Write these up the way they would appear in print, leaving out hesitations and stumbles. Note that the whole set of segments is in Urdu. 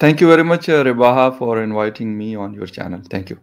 Thank you very much, Rebaha, for inviting me on your channel. Thank you.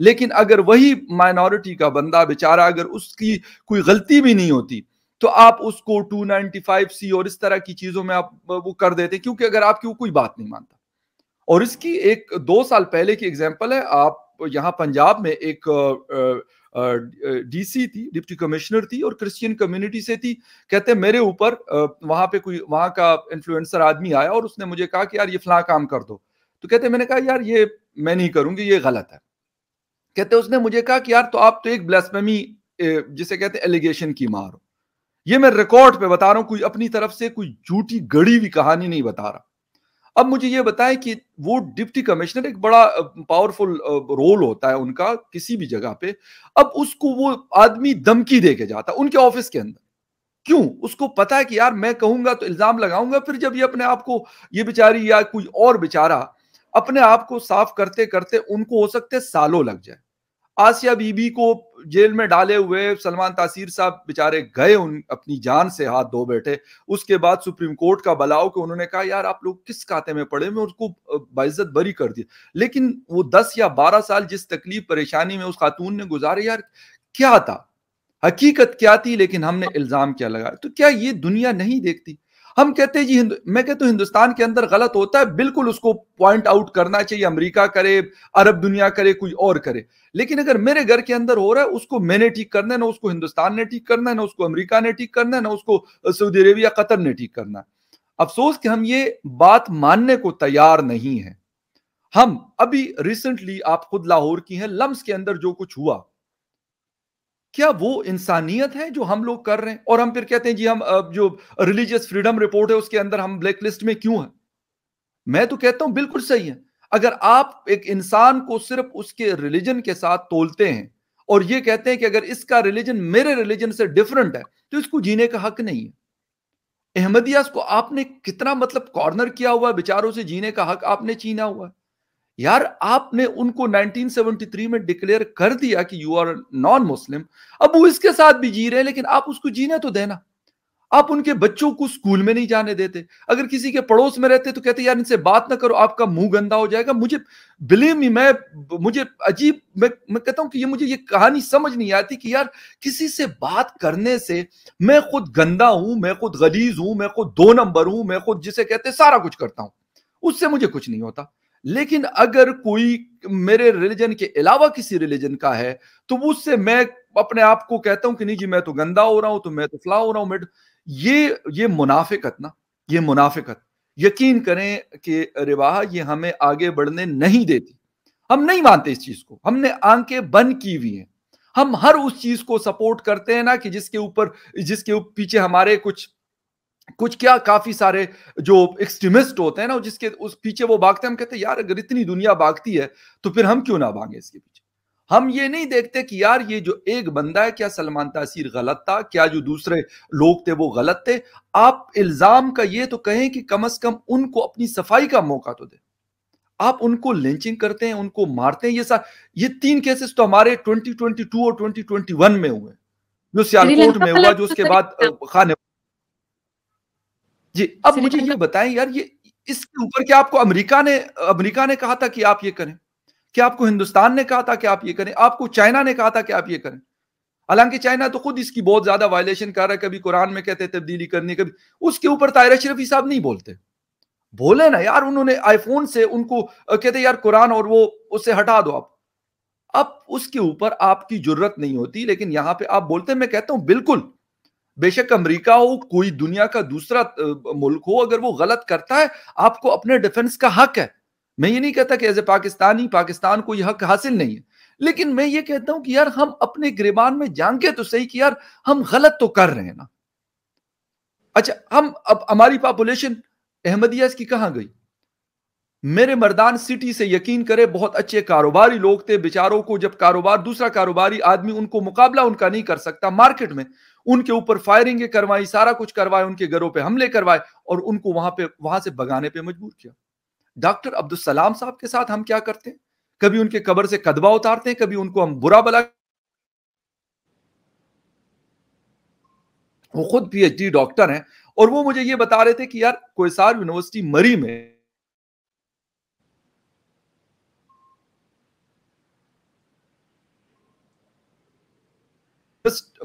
لیکن اگر وہی مائنورٹی کا بندہ بیچارہ اگر اس کی کوئی غلطی بھی نہیں ہوتی تو آپ اس کو 295C اور اس طرح کی چیزوں میں آپ وہ کر دیتے، کیونکہ اگر آپ کی وہ کوئی بات نہیں مانتا. اور اس کی ایک 2 سال پہلے کی اگزامپل ہے. آپ یہاں پنجاب میں ایک ڈی سی تھی، ڈپٹی کمشنر تھی اور کرسچین کمیونٹی سے تھی. کہتے ہیں میرے اوپر وہاں پہ کوئی وہاں کا انفلوئنسر آدمی آیا اور اس نے مجھے کہا کہ یار یہ فلاں کام کر دو. تو کہتے میں نے کہا یار یہ میں نہیں کروں گی، یہ غلط ہے. کہتے اس نے مجھے کہا کہ یار تو آپ تو ایک بلاسفیمی جسے کہتے ہیں ایلیگیشن کی مار ہو. یہ میں ریکارڈ پہ بتا رہا ہوں، کوئی اپنی طرف سے کوئی جھوٹی گڑی ہوئی کہانی نہیں بتا رہا. اب مجھے یہ بتائیں کہ وہ ڈپٹی کمشنر ایک بڑا پاورفل رول ہوتا ہے ان کا کسی بھی جگہ پہ. اب اس کو وہ آدمی دھمکی دے کے جاتا ان کے آفس کے اندر. کیوں؟ اس کو پتا ہے کہ یار میں کہوں گا تو الزام لگاؤں گا، پھر جب یہ اپنے آپ کو یہ بیچاری یا کوئی اور بیچارہ اپنے آپ کو صاف کرتے کرتے ان کو ہو سکتے سالوں لگ جائے. آسیہ بی بی کو جیل میں ڈالے ہوئے سلمان تاثیر صاحب بیچارے گئے اپنی جان سے ہاتھ دھو بیٹھے. اس کے بعد سپریم کورٹ کا بلاؤ کہ انہوں نے کہا یار آپ لوگ کس کھاتے میں پڑے، میں اس کو باعزت بری کر دیا. لیکن وہ 10 یا 12 سال جس تکلیف پریشانی میں اس خاتون نے گزارے، یار کیا تھا، حقیقت کیا تھی، لیکن ہم نے الزام کیا لگایا. تو کیا یہ دنیا نہیں دیکھتی؟ ہم کہتے ہیں جی میں کہتا ہوں ہندوستان کے اندر غلط ہوتا ہے، بالکل اس کو پوائنٹ آؤٹ کرنا چاہیے، امریکہ کرے، عرب دنیا کرے، کوئی اور کرے. لیکن اگر میرے گھر کے اندر ہو رہا ہے اس کو میں نے ٹھیک کرنا ہے، نہ اس کو ہندوستان نے ٹھیک کرنا ہے، نہ اس کو امریکہ نے ٹھیک کرنا ہے، نہ اس کو سعودی عربیہ قطر نے ٹھیک کرنا ہے. افسوس کہ ہم یہ بات ماننے کو تیار نہیں ہیں. ہم ابھی ریسنٹلی آپ خود لاہور کی ہیں، لمس کے اندر جو کچھ ہوا، کیا وہ انسانیت ہے جو ہم لوگ کر رہے ہیں؟ اور ہم پھر کہتے ہیں جی ہم جو ریلیجیس فریڈم رپورٹ ہے اس کے اندر ہم بلیک لسٹ میں کیوں ہیں؟ میں تو کہتا ہوں بالکل صحیح ہے. اگر آپ ایک انسان کو صرف اس کے ریلیجن کے ساتھ تولتے ہیں اور یہ کہتے ہیں کہ اگر اس کا ریلیجن میرے ریلیجن سے ڈیفرنٹ ہے تو اس کو جینے کا حق نہیں ہے. احمدیاس کو آپ نے کتنا مطلب کارنر کیا ہوا ہے، بیچاروں سے جینے کا حق آپ نے چھینا ہوا ہے. یار آپ نے ان کو 1973 میں ڈکلیئر کر دیا کہ یو آر نان مسلم. اب وہ اس کے ساتھ بھی جی رہے ہیں، لیکن آپ اس کو جینے تو دینا. آپ ان کے بچوں کو سکول میں نہیں جانے دیتے. اگر کسی کے پڑوس میں رہتے تو کہتے یار ان سے بات نہ کرو، آپ کا منہ گندا ہو جائے گا. مجھے بلیو می، مجھے عجیب، میں کہتا ہوں کہ مجھے یہ کہانی سمجھ نہیں آتی کہ یار کسی سے بات کرنے سے میں خود گندا ہوں، میں خود غلیظ ہوں، میں خود 2 نمبر ہوں، میں خود جسے کہتے سارا کچھ کرتا ہوں، اس سے مجھے کچھ نہیں ہوتا. لیکن اگر کوئی میرے ریلیجن کے علاوہ کسی ریلیجن کا ہے تو اس سے میں اپنے آپ کو کہتا ہوں کہ نہیں جی میں تو گندا ہو رہا ہوں، تو میں تو فلاں ہو رہا ہوں. یہ منافقت نا، یہ منافقت یقین کریں کہ رواحہ یہ ہمیں آگے بڑھنے نہیں دیتی. ہم نہیں مانتے اس چیز کو، ہم نے آنکھیں بند کی ہوئی ہیں. ہم ہر اس چیز کو سپورٹ کرتے ہیں نا کہ جس کے پیچھے ہمارے کچھ کیا کافی سارے جو ایکسٹریمسٹ ہوتے ہیں نا، جس کے اس پیچھے وہ بھاگتے ہیں. ہم کہتے ہیں یار اگر اتنی دنیا بھاگتی ہے تو پھر ہم کیوں نہ بھاگیں اس کے پیچھے. ہم یہ نہیں دیکھتے کہ یار یہ جو ایک بندہ ہے، کیا سلمان تاثیر غلط تھا، کیا جو دوسرے لوگ تھے وہ غلط تھے. آپ الزام کا یہ تو کہیں کہ کم از کم ان کو اپنی صفائی کا موقع تو دیں. آپ ان کو لنچنگ کرتے ہیں، ان کو مارتے ہیں. یہ 3 کیسز تو ہمارے 2022 اور 2021 میں ہوئے، جو سری سیالکوٹ لنکا میں والا ہوا، جو اس کے سر، بعد خانے. جی اب سری مجھے یہ لنکا بتائیں یار، یہ اس کے اوپر کیا آپ کو امریکہ نے کہا تھا کہ آپ یہ کریں؟ کیا آپ کو ہندوستان نے کہا تھا کہ آپ یہ کریں؟ آپ کو چائنا نے کہا تھا کہ آپ یہ کریں؟ حالانکہ چائنا تو خود اس کی بہت زیادہ وائلیشن کر رہا ہے. کبھی قرآن میں کہتے تبدیلی کرنی، کبھی اس کے اوپر طاہر اشرفی صاحب نہیں بولتے. بولے نا یار، انہوں نے آئی فون سے ان کو کہتے یار قرآن اور وہ اسے ہٹا دو. آپ اب اس کے اوپر آپ کی جرت نہیں ہوتی، لیکن یہاں پہ آپ بولتے ہیں. میں کہتا ہوں بالکل، بے شک امریکہ ہو، کوئی دنیا کا دوسرا ملک ہو، اگر وہ غلط کرتا ہے آپ کو اپنے ڈیفنس کا حق ہے. میں یہ نہیں کہتا کہ ایز اے پاکستان کو یہ حق حاصل نہیں ہے، لیکن میں یہ کہتا ہوں کہ یار ہم اپنے گریبان میں جان کے تو صحیح کہ یار ہم غلط تو کر رہے ہیں نا. اچھا اب ہماری پاپولیشن احمدیہ اس کی کہاں گئی؟ میرے مردان سٹی سے یقین کرے بہت اچھے کاروباری لوگ تھے. بیچاروں کو جب دوسرا کاروباری آدمی ان کو مقابلہ ان کا نہیں کر سکتا مارکیٹ میں، ان کے اوپر فائرنگیں کروائی، سارا کچھ کروائے، ان کے گھروں پہ حملے کروائے اور ان کو وہاں سے بگانے پہ مجبور کیا. ڈاکٹر عبدالسلام صاحب کے ساتھ ہم کیا کرتے ہیں؟ کبھی ان کے قبر سے کدبہ اتارتے ہیں، کبھی ان کو ہم برا بلا. وہ خود پی ایچ ڈی ڈاکٹر ہیں اور وہ مجھے یہ بتا رہے تھے کہ یار کوئسار یونیورسٹی مری میں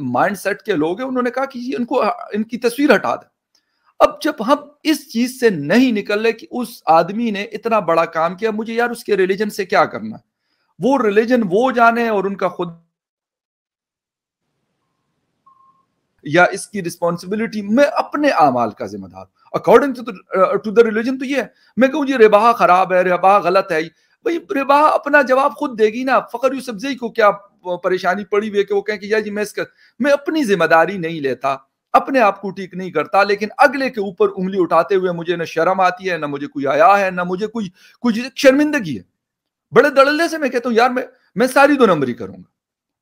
مائنڈ سیٹ کے لوگ ہیں انہوں نے کہا کہ ان کو ان کی تصویر ہٹا دیں. اب جب ہم اس چیز سے نہیں نکل رہے کہ اس آدمی نے اتنا بڑا کام کیا, مجھے یار اس کے ریلیجن سے کیا کرنا ہے, وہ ریلیجن وہ جانے اور ان کا خود یا اس کی رسپانسبلٹی, میں اپنے اعمال کا ذمہ دار اکارڈنگ ٹو دا ریلیجن. تو یہ ہے میں کہوں یہ ربا خراب ہے, ربا غلط ہے, بھائی ربا اپنا جواب خود دے گی نا. فخر یوسفزئی کو کیا پریشانی پڑی ہوئی ہے کہ وہ کہیں کہ یا جی میں اپنی ذمہ داری نہیں لیتا, اپنے آپ کو ٹھیک نہیں کرتا, لیکن اگلے کے اوپر انگلی اٹھاتے ہوئے مجھے نہ شرم آتی ہے, نہ مجھے کوئی حیا ہے, نہ مجھے کوئی شرمندگی ہے. بڑے دڑلے سے میں کہتا ہوں یار میں ساری 2 نمبری کروں گا,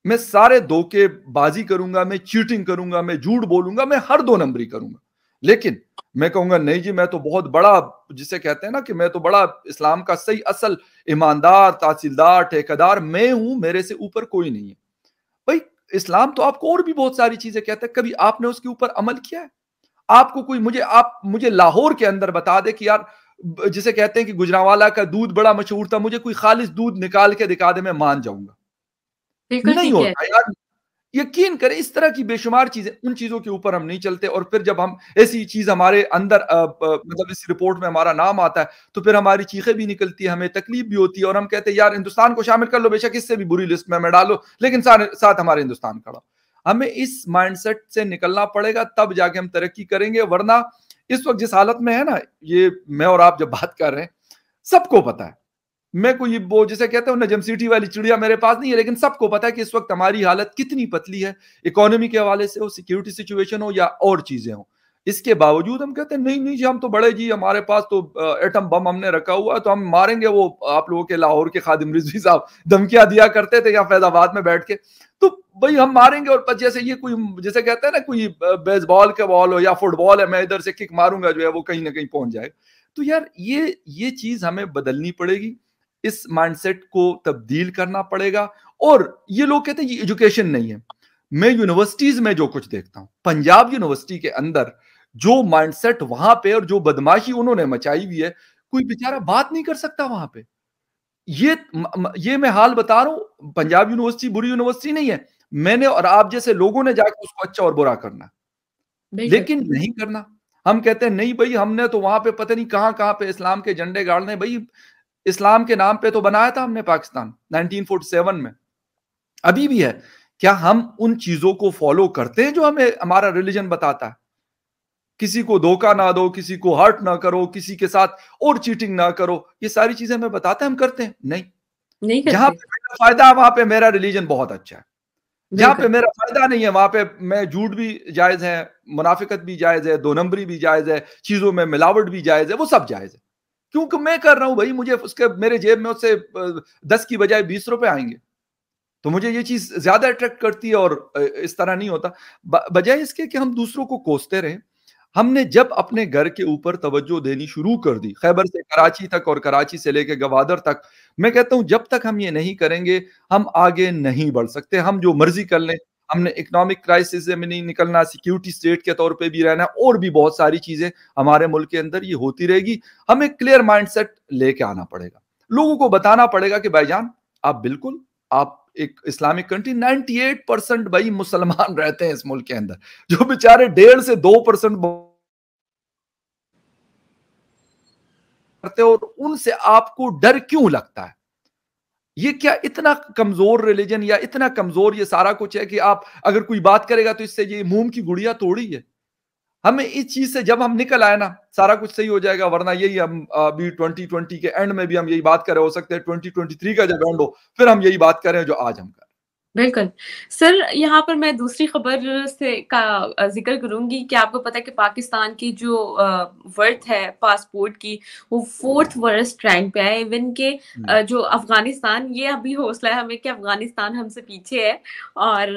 میں سارے دھوکے بازی کروں گا, میں چیٹنگ کروں گا, میں جھوٹ بولوں گا, میں ہر 2 نمبری کروں گا. لیکن میں کہوں گا نہیں جی میں تو بہت بڑا, جسے کہتے ہیں نا کہ میں تو بڑا اسلام کا صحیح اصل ایماندار, تحصیلدار, ٹھیکیدار میں ہوں, میرے سے اوپر کوئی نہیں ہے. بھائی اسلام تو آپ کو اور بھی بہت ساری چیزیں کہتا ہے, کبھی آپ نے اس کے اوپر عمل کیا ہے؟ آپ کو کوئی مجھے لاہور کے اندر بتا دے کہ یار جسے کہتے ہیں کہ گجرانوالا کا دودھ بڑا مشہور تھا, مجھے کوئی خالص دودھ نکال کے دکھا دے, میں مان جاؤں گا. بالکل نہیں ٹھیک ہے. ہوتا یار, یقین کریں اس طرح کی بے شمار چیزیں, ان چیزوں کے اوپر ہم نہیں چلتے. اور پھر جب ہم ایسی چیز ہمارے اندر مطلب اس رپورٹ میں ہمارا نام آتا ہے تو پھر ہماری چیخیں بھی نکلتی ہیں, ہمیں تکلیف بھی ہوتی ہے, اور ہم کہتے ہیں یار ہندوستان کو شامل کر لو, بے شک اس سے بھی بری لسٹ میں ڈالو, لیکن ساتھ ہمارے ہندوستان کھڑا. ہمیں اس مائنڈ سیٹ سے نکلنا پڑے گا, تب جا کے ہم ترقی کریں گے. ورنہ اس وقت جس حالت میں ہے نا, یہ میں اور آپ جب بات کر رہے ہیں سب کو پتا ہے, میں کوئی وہ جسے کہتے ہیں نجم سیٹی والی چڑیا میرے پاس نہیں ہے, لیکن سب کو پتا ہے کہ اس وقت ہماری حالت کتنی پتلی ہے, اکانومی کے حوالے سے ہو, سیکیورٹی سچویشن ہو یا اور چیزیں ہوں. اس کے باوجود ہم کہتے ہیں نہیں جی ہم تو بڑے جی, ہمارے پاس تو ایٹم بم ہم نے رکھا ہوا ہے, تو ہم ماریں گے. وہ آپ لوگوں کے لاہور کے خادم رضوی صاحب دھمکیاں دیا کرتے تھے یا فیض آباد میں بیٹھ کے, تو بھائی ہم ماریں گے. اور جیسے یہ کوئی جیسے کہتے ہیں نا کوئی بیس بال کا بال ہو یا فٹ بال ہے, میں ادھر سے کک ماروں گا جو ہے وہ کہیں نہ کہیں پہنچ جائے. تو یار یہ چیز ہمیں بدلنی پڑے گی, اس مائنڈ سیٹ کو تبدیل کرنا پڑے گا. اور یہ لوگ کہتے ہیں یہ ایجوکیشن نہیں ہے. میں یونیورسٹیز میں جو کچھ دیکھتا ہوں, پنجاب یونیورسٹی کے اندر جو مائنڈ سیٹ وہاں پہ اور جو بدماشی انہوں نے مچائی ہوئی ہے, کوئی بیچارہ بات نہیں کر سکتا وہاں پہ. یہ میں حال بتا رہا ہوں, پنجاب یونیورسٹی بری یونیورسٹی نہیں ہے, میں نے اور آپ جیسے لوگوں نے جا کے اس کو اچھا اور برا کرنا, لیکن نہیں کرنا. ہم کہتے ہیں نہیں بھائی ہم نے تو وہاں پہ پتہ نہیں کہاں پہ اسلام کے جھنڈے گاڑنے. بھائی اسلام کے نام پہ تو بنایا تھا ہم نے پاکستان 1947 میں, ابھی بھی ہے. کیا ہم ان چیزوں کو فالو کرتے ہیں جو ہمیں ہمارا ریلیجن بتاتا ہے؟ کسی کو دھوکہ نہ دو, کسی کو ہرٹ نہ کرو, کسی کے ساتھ اور چیٹنگ نہ کرو, یہ ساری چیزیں ہمیں بتاتا ہے, ہم کرتے ہیں نہیں جہاں پہ میرا فائدہ ہے وہاں پہ میرا ریلیجن بہت اچھا ہے, جہاں پہ میرا فائدہ نہیں ہے وہاں پہ میں جھوٹ بھی جائز ہے, منافقت بھی جائز ہے, 2 نمبری بھی جائز ہے, چیزوں میں ملاوٹ بھی جائز ہے, وہ سب جائز ہے. کیونکہ میں کر رہا ہوں بھائی, مجھے اس کے میرے جیب میں اس سے 10 کی بجائے 20 روپے آئیں گے, تو مجھے یہ چیز زیادہ اٹریکٹ کرتی ہے. اور اس طرح نہیں ہوتا, بجائے اس کے کہ ہم دوسروں کو کوستے رہیں. ہم نے جب اپنے گھر کے اوپر توجہ دینی شروع کر دی, خیبر سے کراچی تک اور کراچی سے لے کے گوادر تک, میں کہتا ہوں جب تک ہم یہ نہیں کریں گے ہم آگے نہیں بڑھ سکتے. ہم جو مرضی کر لیں, ہم نے اکنامک کرائسس سے میں نہیں نکلنا, سیکیورٹی اسٹیٹ کے طور پہ بھی رہنا, اور بھی بہت ساری چیزیں ہمارے ملک کے اندر یہ ہوتی رہے گی. ہمیں کلیئر مائنڈ سیٹ لے کے آنا پڑے گا, لوگوں کو بتانا پڑے گا کہ بھائی جان آپ بالکل, آپ ایک اسلامک کنٹری 98% بھائی مسلمان رہتے ہیں اس ملک کے اندر, جو بیچارے 1.5 سے 2% کرتے, اور ان سے آپ کو ڈر کیوں لگتا ہے؟ یہ کیا اتنا کمزور ریلیجن یا اتنا کمزور یہ سارا کچھ ہے کہ آپ اگر کوئی بات کرے گا تو اس سے یہ موم کی گڑیا توڑی ہے؟ ہمیں اس چیز سے جب ہم نکل آئے نا سارا کچھ صحیح ہو جائے گا. ورنہ یہی ہم ابھی 2020 کے اینڈ میں بھی ہم یہی بات کر رہے, ہو سکتے ہیں 2023 کا جب اینڈ ہو پھر ہم یہی بات کریں جو آج ہم کر. بالکل سر, یہاں پر میں دوسری خبر سے کا ذکر کروں گی کہ آپ کو پتا ہے کہ پاکستان کی جو ورتھ ہے پاسپورٹ کی وہ 4th ورسٹ رینک پہ ہے. ایون کہ جو افغانستان, یہ ابھی حوصلہ ہے ہمیں کہ افغانستان ہم سے پیچھے ہے. اور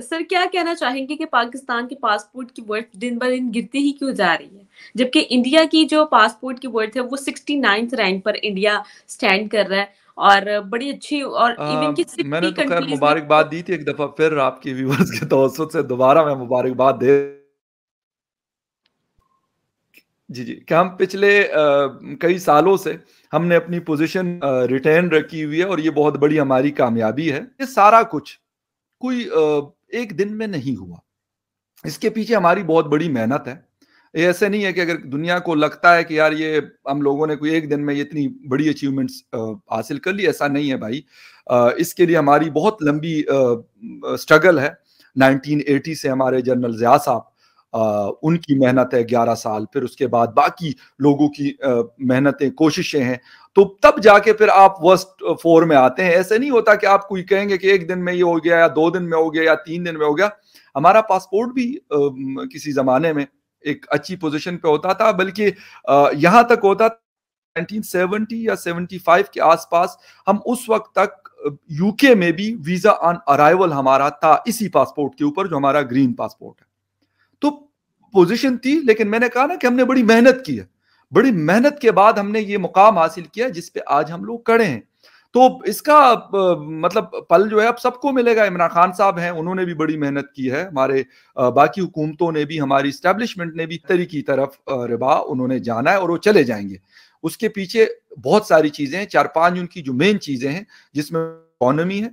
سر کیا کہنا چاہیں گے کہ پاکستان کے پاسپورٹ کی ورتھ دن بہ دن گرتی ہی کیوں جا رہی ہے, جبکہ انڈیا کی جو پاسپورٹ کی ورتھ ہے وہ 69th رینک پر انڈیا سٹینڈ کر رہا ہے, اور بڑی اچھی, اور ایون کہ میں نے 60 تو خیر کنٹریز میں. مبارکباد دی تھی ایک دفعہ, پھر آپ کی ویورز کے توسط سے دوبارہ میں مبارکباد دے. جی کہ ہم پچھلے کئی سالوں سے ہم نے اپنی پوزیشن ریٹین رکھی ہوئی ہے, اور یہ بہت بڑی ہماری کامیابی ہے. یہ سارا کچھ کوئی ایک دن میں نہیں ہوا. اس کے پیچھے ہماری بہت بڑی محنت ہے. یہ ایسے نہیں ہے کہ اگر دنیا کو لگتا ہے کہ یار یہ ہم لوگوں نے کوئی ایک دن میں یہ اتنی بڑی اچیومنٹس حاصل کر لی, ایسا نہیں ہے بھائی. اس کے لیے ہماری بہت لمبی سٹرگل ہے. 1980 سے ہمارے جنرل ضیاء صاحب, ان کی محنت ہے 11 سال, پھر اس کے بعد باقی لوگوں کی محنتیں, کوششیں ہیں, تو تب جا کے پھر آپ ورسٹ 4 میں آتے ہیں. ایسے نہیں ہوتا کہ آپ کوئی کہیں گے کہ ایک دن میں یہ ہو گیا یا 2 دن میں ہو گیا یا 3 دن میں ہو گیا. ہمارا پاسپورٹ بھی کسی زمانے میں ایک اچھی پوزیشن پہ ہوتا تھا, بلکہ یہاں تک ہوتا تھا 1970 یا 75 کے آس پاس, ہم اس وقت تک یو کے میں بھی ویزا آن ارائیول ہمارا تھا اسی پاسپورٹ کے اوپر جو ہمارا گرین پاسپورٹ ہے. تو پوزیشن تھی, لیکن میں نے کہا نا کہ ہم نے بڑی محنت کی ہے. بڑی محنت کے بعد ہم نے یہ مقام حاصل کیا جس پہ آج ہم لوگ کھڑے ہیں. تو اس کا مطلب پل جو ہے اب سب کو ملے گا. عمران خان صاحب ہیں, انہوں نے بھی بڑی محنت کی ہے, ہمارے باقی حکومتوں نے بھی, ہماری اسٹیبلشمنٹ نے بھی طریقے کی طرف ربا انہوں نے جانا ہے اور وہ چلے جائیں گے. اس کے پیچھے بہت ساری چیزیں ہیں, 4-5 ان کی جو مین چیزیں ہیں جس میں اکانومی ہے,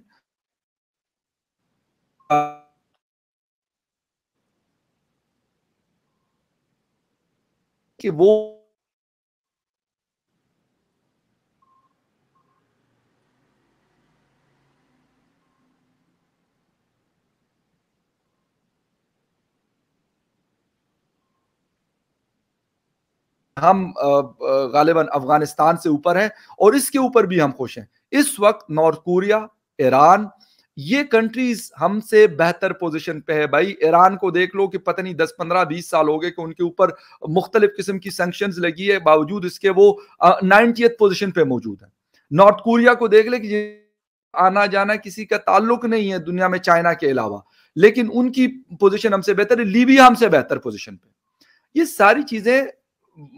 کہ وہ ہم غالباً افغانستان سے اوپر ہیں اور اس کے اوپر بھی ہم خوش ہیں. اس وقت نارتھ کوریا, ایران, یہ کنٹریز ہم سے بہتر پوزیشن پہ ہے. بھائی ایران کو دیکھ لو کہ پتہ نہیں 10-15-20 سال ہو گئے کہ ان کے اوپر مختلف قسم کی سینکشنز لگی ہے, باوجود اس کے وہ 90th پوزیشن پہ موجود ہے. نارتھ کوریا کو دیکھ لے کہ آنا جانا کسی کا تعلق نہیں ہے دنیا میں چائنا کے علاوہ, لیکن ان کی پوزیشن ہم سے بہتر ہے. لیبیا ہم سے بہتر پوزیشن پہ. یہ ساری چیزیں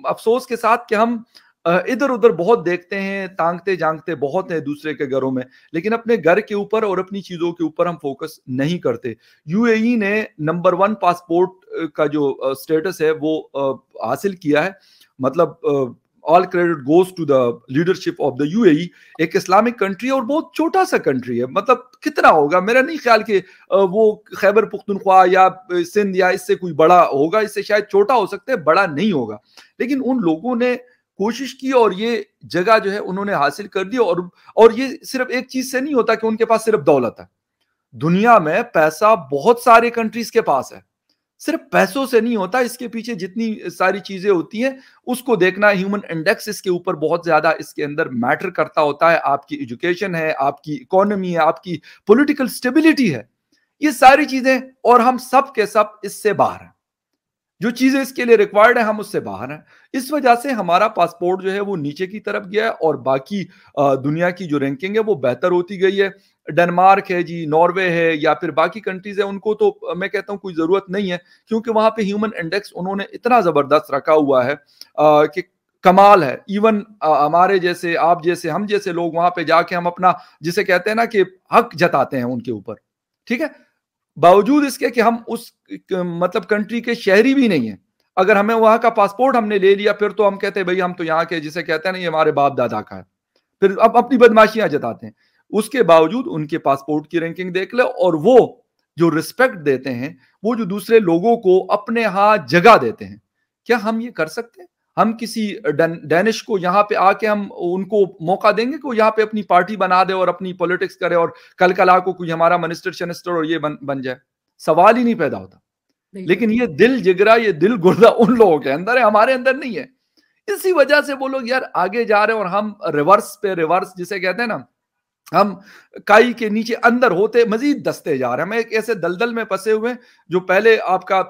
افسوس کے ساتھ کہ ہم ادھر ادھر بہت دیکھتے ہیں, تانگتے جانگتے بہت ہیں دوسرے کے گھروں میں, لیکن اپنے گھر کے اوپر اور اپنی چیزوں کے اوپر ہم فوکس نہیں کرتے. یو اے ای نے نمبر 1 پاسپورٹ کا جو سٹیٹس ہے وہ حاصل کیا ہے. مطلب all credit goes to the leadership of the U A E. ایک اسلامک کنٹری اور بہت چھوٹا سا کنٹری ہے, مطلب کتنا ہوگا, میرا نہیں خیال کہ وہ خیبر پختونخوا یا سندھ یا اس سے کوئی بڑا ہوگا, اس سے شاید چھوٹا ہو سکتا ہے, بڑا نہیں ہوگا. لیکن ان لوگوں نے کوشش کی اور یہ جگہ جو ہے انہوں نے حاصل کر دی. اور یہ صرف ایک چیز سے نہیں ہوتا کہ ان کے پاس صرف دولت ہے. دنیا میں پیسہ بہت سارے کنٹریز کے پاس ہے, صرف پیسوں سے نہیں ہوتا. اس کے پیچھے جتنی ساری چیزیں ہوتی ہیں اس کو دیکھنا, ہیومن انڈیکس اس کے اوپر بہت زیادہ اس کے اندر میٹر کرتا ہوتا ہے. آپ کی ایجوکیشن ہے, آپ کی اکانومی ہے, آپ کی پولیٹیکل سٹیبلٹی ہے, یہ ساری چیزیں, اور ہم سب کے سب اس سے باہر ہیں. جو چیزیں اس کے لیے ریکوائرڈ ہیں ہم اس سے باہر ہیں. اس وجہ سے ہمارا پاسپورٹ جو ہے وہ نیچے کی طرف گیا ہے, اور باقی دنیا کی جو رینکنگ ہے وہ بہتر ہوتی گئی ہے. ڈنمارک ہے جی, ناروے ہے, یا پھر باقی کنٹریز ہیں, ان کو تو میں کہتا ہوں کوئی ضرورت نہیں ہے, کیونکہ وہاں پہ ہیومن انڈیکس انہوں نے اتنا زبردست رکھا ہوا ہے کہ کمال ہے. ایون ہمارے جیسے, آپ جیسے, ہم جیسے لوگ وہاں پہ جا کے ہم اپنا جسے کہتے ہیں نا کہ حق جتاتے ہیں ان کے اوپر, ٹھیک ہے, باوجود اس کے کہ ہم اس مطلب کنٹری کے شہری بھی نہیں ہیں. اگر ہمیں وہاں کا پاسپورٹ ہم نے لے لیا, پھر تو ہم کہتے ہیں بھئی ہم تو یہاں کے, جسے کہتے ہیں نا یہ ہمارے باپ دادا کا ہے, پھر اب اپنی بدماشیاں جتاتے ہیں. اس کے باوجود ان کے پاسپورٹ کی رینکنگ دیکھ لے, اور وہ جو رسپیکٹ دیتے ہیں, وہ جو دوسرے لوگوں کو اپنے ہاں جگہ دیتے ہیں, کیا ہم یہ کر سکتے ہیں؟ ہم کسی ڈینش کو یہاں پہ آ کے ہم ان کو موقع دیں گے کہ وہ یہاں پہ اپنی پارٹی بنا دے اور اپنی پولیٹکس کرے, اور کل کلا کو کوئی ہمارا منسٹر شنسٹر اور یہ بن جائے؟ سوال ہی نہیں پیدا ہوتا. لیکن یہ دل جگرا, یہ دل گردہ ان لوگوں کے اندر ہے, ہمارے اندر نہیں ہے. اسی وجہ سے وہ لوگ یار آگے جا رہے ہیں, اور ہم ریورس پہ ریورس, جسے کہتے ہیں نا, ہم کائی کے نیچے اندر ہوتے مزید دستے جا رہے ہیں. ہم ایک ایسے دلدل میں پھنسے ہوئے ہیں, جو پہلے آپ کا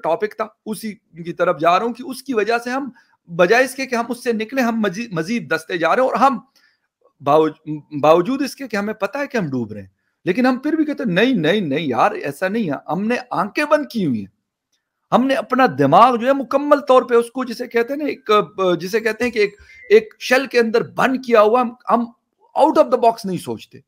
ٹاپک تھا اسی کی طرف جا رہا ہوں, کہ اس کی وجہ سے ہم بجائے اس کے کہ ہم اس سے نکلیں, ہم مزید دستے جا رہے ہیں. اور ہم باوجود اس کے کہ ہمیں پتہ ہے کہ ہم ڈوب رہے ہیں, لیکن ہم پھر بھی کہتے ہیں نہیں نہیں نہیں یار ایسا نہیں ہے. ہم نے آنکھیں بند کی ہوئی ہیں, ہم نے اپنا دماغ جو ہے مکمل طور پہ اس کو جسے کہتے ہیں نا ایک, جسے کہتے ہیں کہ ایک شیل کے اندر بند کیا ہوا. ہم آؤٹ آف دا باکس نہیں سوچتے,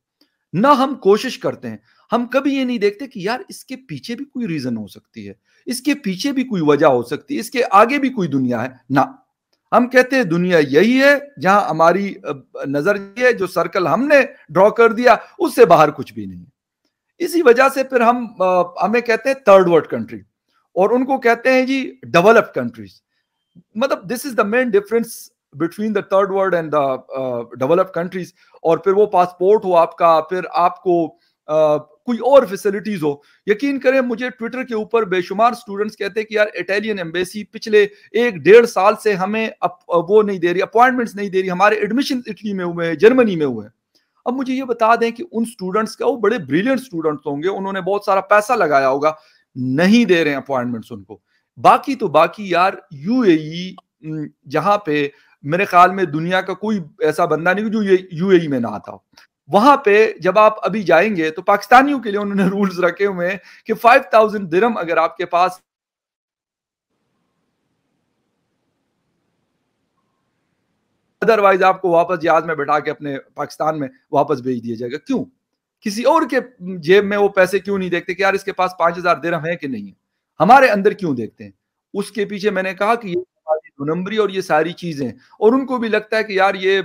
نہ ہم کوشش کرتے ہیں. ہم کبھی یہ نہیں دیکھتے کہ یار اس کے پیچھے بھی کوئی ریزن ہو سکتی ہے, اس کے پیچھے بھی کوئی وجہ ہو سکتی ہے, اس کے آگے بھی کوئی دنیا ہے. نہ, ہم کہتے ہیں دنیا یہی ہے جہاں ہماری نظر یہ ہے, جو سرکل ہم نے ڈرا کر دیا اس سے باہر کچھ بھی نہیں. اسی وجہ سے پھر ہمیں کہتے ہیں تھرڈ ورلڈ کنٹری اور ان کو کہتے ہیں جی ڈیولپڈ کنٹریز. مطلب this is the main difference between the third world and the developed countries. اور پھر وہ پاسپورٹ ہو آپ کا, پھر آپ کو کوئی اور فیسلٹیز ہو. یقین کریں مجھے ٹویٹر کے اوپر بے شمار اسٹوڈنٹس کہتے ہیں کہ یار اٹالین ایمبیسی پچھلے 1-1.5 سال سے ہمیں وہ نہیں دے رہی, اپوائنٹمنٹس نہیں دے رہی, ہمارے ایڈمیشن اٹلی میں ہوئے ہیں, جرمنی میں ہوئے ہیں. اب مجھے یہ بتا دیں کہ ان اسٹوڈنٹس کا, وہ بڑے بریلینٹ اسٹوڈنٹس ہوں گے, انہوں نے بہت سارا پیسہ لگایا ہوگا, نہیں دے رہے ہیں اپوائنٹمنٹس ان کو. باقی تو باقی یار یو اے ای, جہاں پہ میرے خیال میں دنیا کا کوئی ایسا بندہ نہیں جو یو اے ای میں نہ آتا ہو, وہاں پہ جب آپ ابھی جائیں گے تو پاکستانیوں کے لیے انہوں نے رولز رکھے ہوئے ہیں کہ 5000 درہم اگر آپ کے پاس, ادروائز آپ کو واپس جہاز میں بٹھا کے اپنے پاکستان میں واپس بھیج دیا جائے گا. کیوں؟ کسی اور کے جیب میں وہ پیسے کیوں نہیں دیکھتے کہ یار اس کے پاس 5000 درہم ہے کہ نہیں ہے؟ ہمارے اندر کیوں دیکھتے ہیں؟ اس کے پیچھے میں نے کہا کہ یہ دو نمبری اور یہ ساری چیزیں, اور ان کو بھی لگتا ہے کہ یار یہ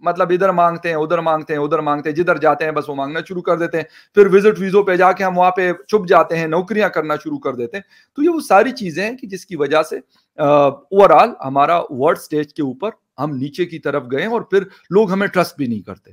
مطلب ادھر مانگتے ہیں, ادھر مانگتے ہیں, ادھر مانگتے ہیں, جدھر جاتے ہیں بس وہ مانگنا شروع کر دیتے ہیں. پھر وزٹ ویزوں پہ جا کے ہم وہاں پہ چھپ جاتے ہیں, نوکریاں کرنا شروع کر دیتے ہیں. تو یہ وہ ساری چیزیں ہیں کہ جس کی وجہ سے اوور آل ہمارا ورلڈ سٹیج کے اوپر ہم نیچے کی طرف گئے, اور پھر لوگ ہمیں ٹرسٹ بھی نہیں کرتے.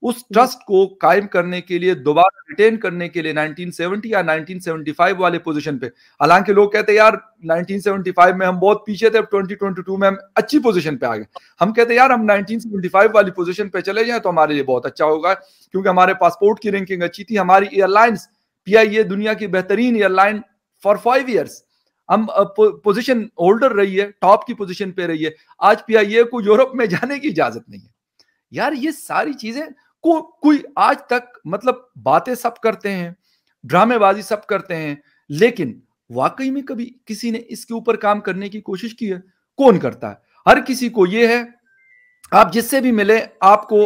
اس ٹرسٹ کو قائم کرنے کے لیے, دوبارہ ریٹین کرنے کے لیے 1970 یا 1975 والے پوزیشن پہ, حالانکہ لوگ کہتے ہیں یار 1975 میں ہم بہت پیچھے تھے, 2022 میں ہم اچھی پوزیشن پہ آ گئے. ہم کہتے ہیں یار ہم 1975 والی پوزیشن پہ چلے جائیں تو ہمارے لیے بہت اچھا ہوگا, کیونکہ ہمارے پاسپورٹ کی رینکنگ اچھی تھی, ہماری ایئر لائنس پی آئی اے دنیا کی بہترین ایئر لائن فار 5 ایئرس, ہم پوزیشن ہولڈر رہی ہے, ٹاپ کی پوزیشن پہ رہی ہے. آج پی آئی اے کو یورپ میں جانے کی اجازت نہیں ہے. یار یہ ساری چیزیں کوئی آج تک مطلب باتیں سب کرتے ہیں, ڈرامے بازی سب کرتے ہیں, لیکن واقعی میں کبھی کسی نے اس کے اوپر کام کرنے کی کوشش کی ہے؟ کون کرتا ہے؟ ہر کسی کو یہ ہے, آپ جس سے بھی ملے آپ کو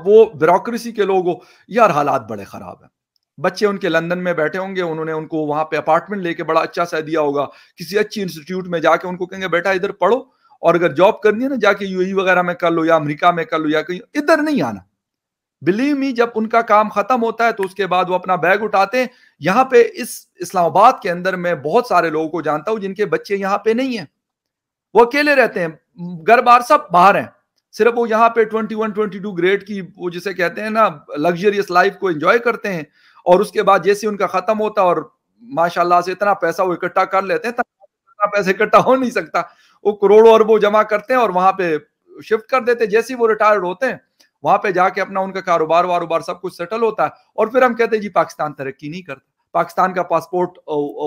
وہ بیوروکریسی کے لوگ ہو, یار حالات بڑے خراب ہیں. بچے ان کے لندن میں بیٹھے ہوں گے, انہوں نے ان کو وہاں پہ اپارٹمنٹ لے کے بڑا اچھا سا دیا ہوگا, کسی اچھی انسٹیٹیوٹ میں جا کے ان کو کہیں گے بیٹا ادھر پڑھو, اور اگر جاب کرنی ہے نا جا کے یو اے ای وغیرہ میں کر لو, یا امریکہ میں کر لو, یا کہیں, ادھر نہیں آنا. بلیو می, جب ان کا کام ختم ہوتا ہے تو اس کے بعد وہ اپنا بیگ اٹھاتے ہیں. یہاں پہ اس اسلام آباد کے اندر میں بہت سارے لوگوں کو جانتا ہوں جن کے بچے یہاں پہ نہیں ہیں, وہ اکیلے رہتے ہیں, گھر بار سب باہر ہیں, صرف وہ یہاں پہ 21-22 گریڈ کی وہ جسے کہتے ہیں نا لگژریس لائف کو انجوائے کرتے ہیں, اور اس کے بعد جیسے ان کا ختم ہوتا اور ماشاءاللہ سے اتنا پیسہ وہ اکٹھا کر لیتے ہیں, اتنا پیسہ اکٹھا ہو نہیں سکتا, وہ کروڑوں اربوں جمع کرتے ہیں اور وہاں پہ شفٹ کر دیتے ہیں. جیسے ہی وہ ریٹائرڈ ہوتے ہیں وہاں پہ جا کے اپنا ان کا کاروبار سب کچھ سیٹل ہوتا ہے, اور پھر ہم کہتے ہیں جی پاکستان ترقی نہیں کرتا, پاکستان کا پاسپورٹ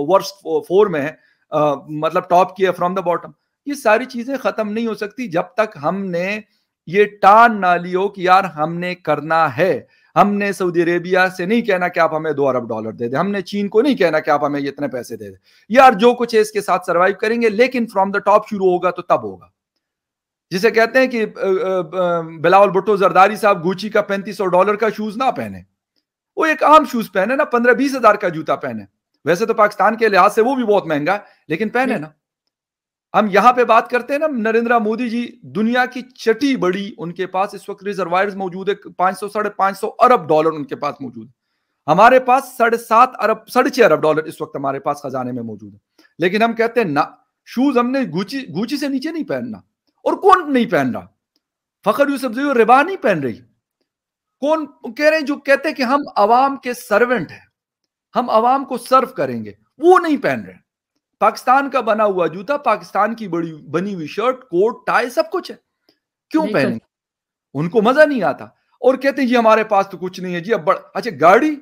ورسٹ 4 میں ہے, مطلب ٹاپ کی ہے فرام دا باٹم. یہ ساری چیزیں ختم نہیں ہو سکتی جب تک ہم نے یہ ٹان نہ لی ہو کہ یار ہم نے کرنا ہے. ہم نے سعودی عربیہ سے نہیں کہنا کہ آپ ہمیں $2 ارب دے دیں, ہم نے چین کو نہیں کہنا کہ آپ ہمیں اتنے پیسے دے دیں. یار جو کچھ ہے اس کے ساتھ سروائیو کریں گے, لیکن فرام دا ٹاپ شروع ہوگا تو تب ہوگا. جسے کہتے ہیں کہ بلاول بھٹو زرداری صاحب گوچی کا $3500 کا شوز نہ پہنے, وہ ایک عام شوز پہنے نا, 15-20 ہزار کا جوتا پہنے. ویسے تو پاکستان کے لحاظ سے وہ بھی بہت مہنگا ہے, لیکن پہنے نا. ہم یہاں پہ بات کرتے ہیں نا, نریندرا مودی جی دنیا کی چھٹی بڑی, ان کے پاس اس وقت ریزروائرز موجود ہے, 500-550 ارب ڈالر ان کے پاس موجود ہے. ہمارے پاس 6.5 ارب ڈالر اس وقت ہمارے پاس خزانے میں موجود ہے. لیکن ہم کہتے ہیں نا, شوز ہم نے گوچی سے نیچے نہیں پہننا. اور کون نہیں پہن رہا؟ فخر یوسف زئی اور ربا نہیں پہن رہی. کون کہہ رہے ہیں جو کہتے ہیں کہ ہم عوام کے سرونٹ ہیں, ہم عوام کو سرو کریں گے, وہ نہیں پہن رہے. پاکستان کا بنا ہوا جوتا, پاکستان کی بنی ہوئی شرٹ, کوٹ, ٹائی سب کچھ ہے, کیوں پہنیں گے؟ ان کو مزہ نہیں آتا, اور کہتے ہیں جی ہمارے پاس تو کچھ نہیں ہے جی. اب اچھا گاڑی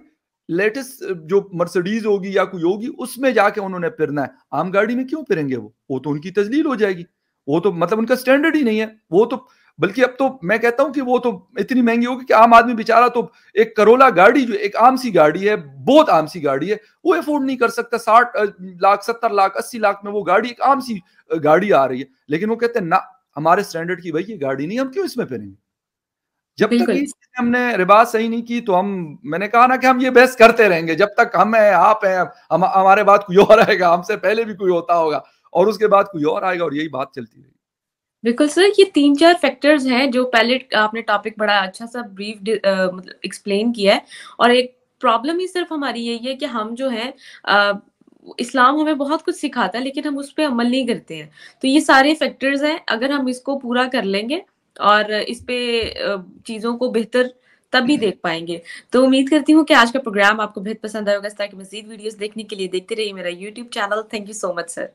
لیٹسٹ جو مرسڈیز ہوگی یا کوئی ہوگی اس میں جا کے انہوں نے پھرنا ہے, عام گاڑی میں کیوں پھریں گے؟ وہ تو ان کی تذلیل ہو جائے گی, وہ تو مطلب ان کا سٹینڈرڈ ہی نہیں ہے. وہ تو بلکہ اب تو میں کہتا ہوں کہ وہ تو اتنی مہنگی ہوگی کہ عام آدمی بیچارہ تو ایک کرولا گاڑی جو ایک عام سی گاڑی ہے, بہت عام سی گاڑی ہے, وہ افورڈ نہیں کر سکتا. 60 لاکھ 70 لاکھ 80 لاکھ میں وہ گاڑی, ایک عام سی گاڑی آ رہی ہے, لیکن وہ کہتے ہیں نا ہمارے سٹینڈرڈ کی بھائی یہ گاڑی نہیں, ہم کیوں اس میں پھریں گے؟ جب تک ہم نے ربا صحیح نہیں کی تو میں نے کہا نا کہ ہم یہ بحث کرتے رہیں گے جب تک ہم ہیں, آپ ہیں, ہمارے بعد کوئی اور آئے گا, ہم سے پہلے بھی کوئی ہوتا ہوگا, اور اس کے بعد کوئی اور آئے گا, اور یہی بات چلتی رہے گی. بالکل سر, یہ 3-4 فیکٹرز ہیں جو پہلے آپ نے ٹاپک بڑا اچھا سا بریف مطلب ایکسپلین کیا ہے, اور ایک پرابلم ہی صرف ہماری یہی ہے کہ ہم جو ہے اسلام ہمیں بہت کچھ سکھاتا ہے لیکن ہم اس پہ عمل نہیں کرتے ہیں. تو یہ سارے فیکٹرز ہیں، اگر ہم اس کو پورا کر لیں گے اور اس پہ چیزوں کو بہتر تبھی دیکھ پائیں گے. تو امید کرتی ہوں کہ آج کا پروگرام آپ کو بہت پسند آئے گا. اس طرح کی مزید ویڈیوز دیکھنے کے لیے دیکھتے رہیے میرا YouTube channel. Thank you so much sir.